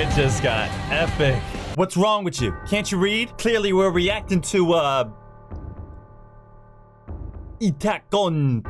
It just got epic. What's wrong with you? Can't you read? Clearly we're reacting to ət̆æk on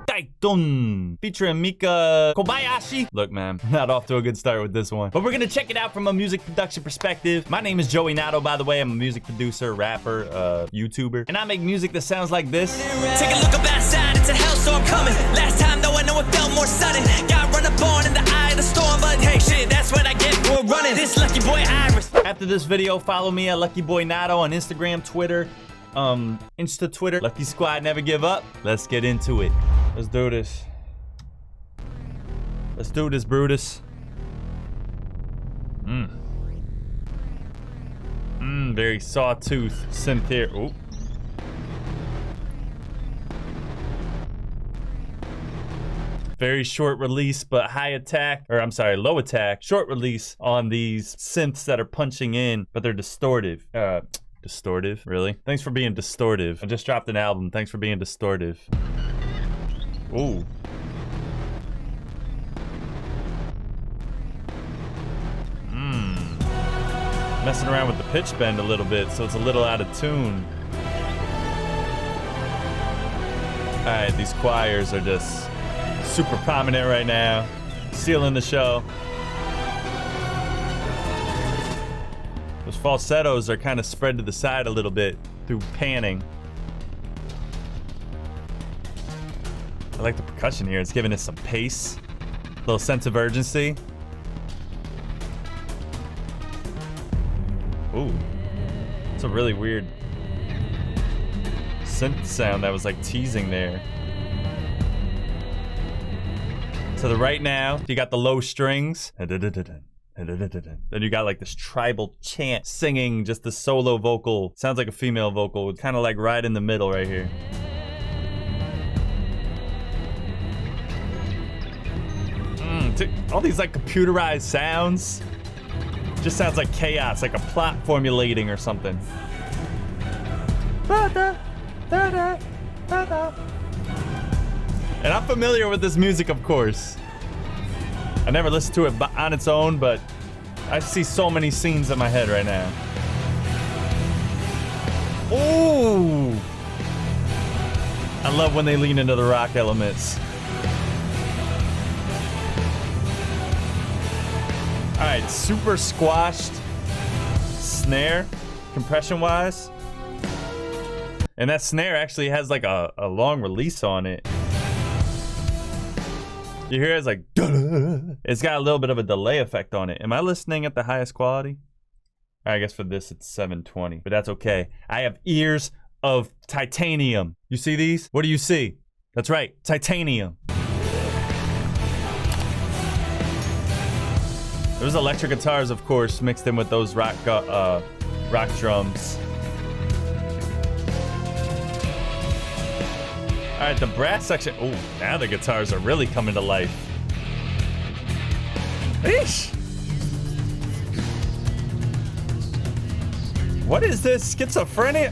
Titan featuring Mika Kobayashi. Look, man, not off to a good start with this one, but we're gonna check it out from a music production perspective. My name is Joey Nato, by the way. I'm a music producer, rapper, YouTuber, and I make music that sounds like this. Take a look up outside, it's a hellstorm coming. Last time though, I know it felt more sudden. Got run up on in the eye of the storm, but hey, shit, that's what I get for running. This lucky boy Iris. After this video, follow me at Lucky Boy Nato on Instagram, Twitter, Insta Twitter. Lucky Squad, never give up. Let's get into it. Let's do this. Let's do this, Brutus. Very sawtooth synth here. Ooh. Very short release, but high attack, or I'm sorry, low attack. Short release on these synths that are punching in, but they're distortive. Distortive, really? Thanks for being distortive. I just dropped an album. Thanks for being distortive. Ooh. Messing around with the pitch bend a little bit, so it's a little out of tune. Alright, these choirs are just super prominent right now. Sealing the show. Those falsettos are kind of spread to the side a little bit through panning. I like the percussion here. It's giving us some pace, a little sense of urgency. Ooh, it's a really weird synth sound that was like teasing there. To the right now, you got the low strings. Then you got like this tribal chant singing, just the solo vocal. Sounds like a female vocal, kind of like right in the middle right here. All these like computerized sounds. Just sounds like chaos, like a plot formulating or something. And I'm familiar with this music, of course. I never listened to it on its own, but I see so many scenes in my head right now. Ooh! I love when they lean into the rock elements. Alright, super squashed snare, compression-wise. And that snare actually has like a long release on it. You hear it's like, duh. It's got a little bit of a delay effect on it. Am I listening at the highest quality? I guess for this it's 720, but that's okay. I have ears of titanium. You see these? What do you see? That's right, titanium. There's electric guitars, of course, mixed in with those rock drums. All right, the brass section. Oh, now the guitars are really coming to life. Eesh. What is this? Schizophrenia?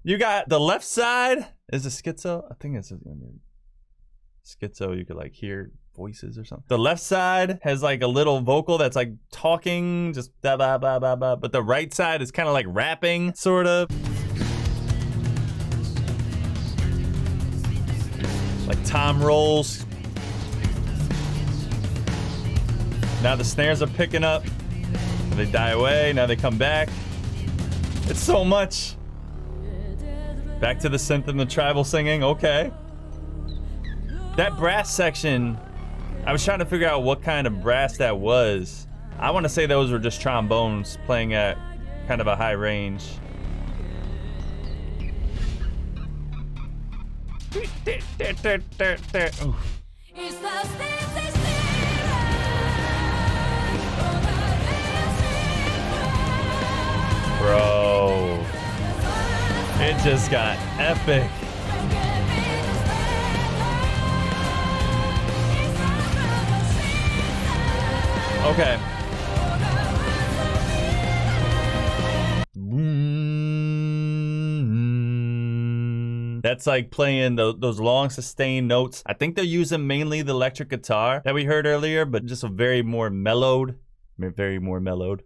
You got the left side. Is it schizo? I think it's schizo. You could like hear voices or something. The left side has like a little vocal that's like talking, just blah, blah, blah, blah, blah. But the right side is kind of like rapping, sort of. Like tom rolls. Now the snares are picking up. They die away, now they come back. It's so much. Back to the synth and the tribal singing, okay. That brass section, I was trying to figure out what kind of brass that was. I want to say those were just trombones playing at kind of a high range. Bro, it just got epic. Okay. That's like playing those long sustained notes. I think they're using mainly the electric guitar that we heard earlier, but just a very more mellowed Very more mellowed.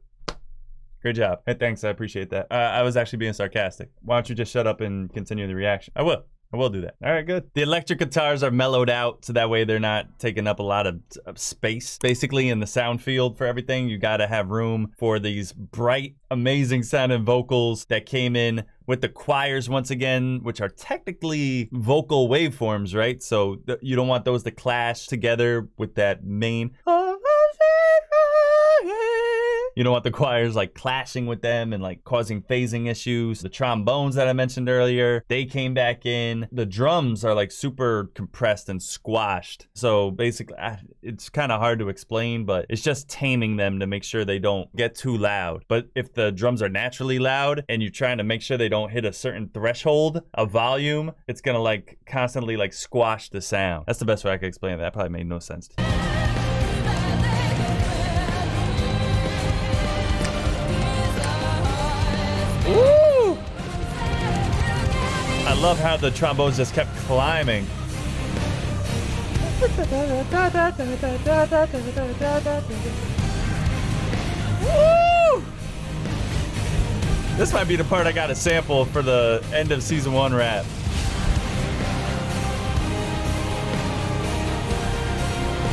Great job. Hey, thanks. I appreciate that. I was actually being sarcastic. Why don't you just shut up and continue the reaction? I will do that. All right, good. The electric guitars are mellowed out, so that way they're not taking up a lot of space. Basically, in the sound field for everything, you gotta have room for these bright, amazing sounding vocals that came in with the choirs once again, which are technically vocal waveforms, right? So you don't want those to clash together with that main. You don't want the choirs like clashing with them and like causing phasing issues. The trombones that I mentioned earlier, they came back in. The drums are like super compressed and squashed. So basically, it's kind of hard to explain, but it's just taming them to make sure they don't get too loud. But if the drums are naturally loud and you're trying to make sure they don't hit a certain threshold of volume, it's gonna like constantly like squash the sound. That's the best way I can explain it. That probably made no sense to you. Woo! I love how the trombones just kept climbing. Woo! This might be the part I got a sample for the end of season 1 rap.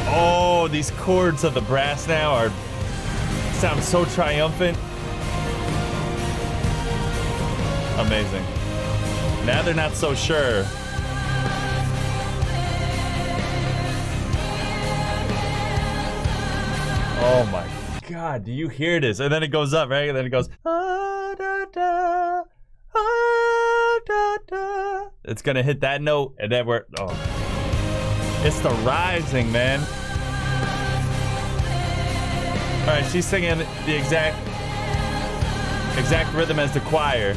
Oh, these chords of the brass now sound so triumphant. Amazing. Now they're not so sure. Oh my God, do you hear this? And then it goes up, right? And then it goes, ah, da, da, ah, da, da. It's gonna hit that note, and then it's the rising, man. All right, she's singing the exact rhythm as the choir.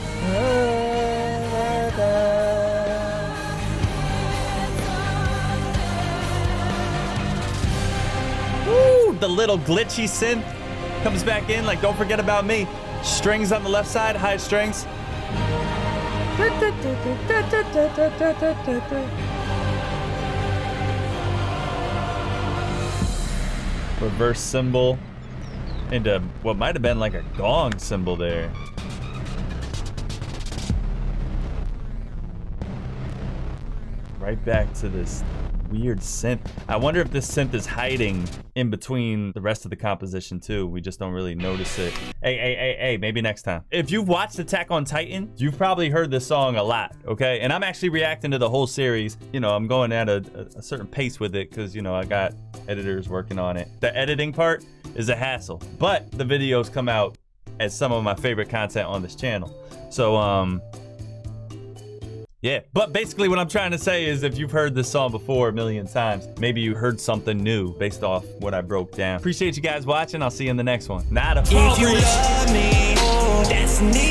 Woo, the little glitchy synth comes back in, like don't forget about me. Strings on the left side, high strings. Reverse cymbal into what might have been like a gong cymbal there. Right back to this weird synth. I wonder if this synth is hiding in between the rest of the composition too. We just don't really notice it. Hey, maybe next time. If you've watched Attack on Titan, you've probably heard this song a lot, okay? And I'm actually reacting to the whole series. You know, I'm going at a certain pace with it because, you know, I got editors working on it. The editing part is a hassle, but the videos come out as some of my favorite content on this channel. So, yeah, but basically what I'm trying to say is if you've heard this song before a million times, maybe you heard something new based off what I broke down. Appreciate you guys watching. I'll see you in the next one. Nada. If you love me, that's neat.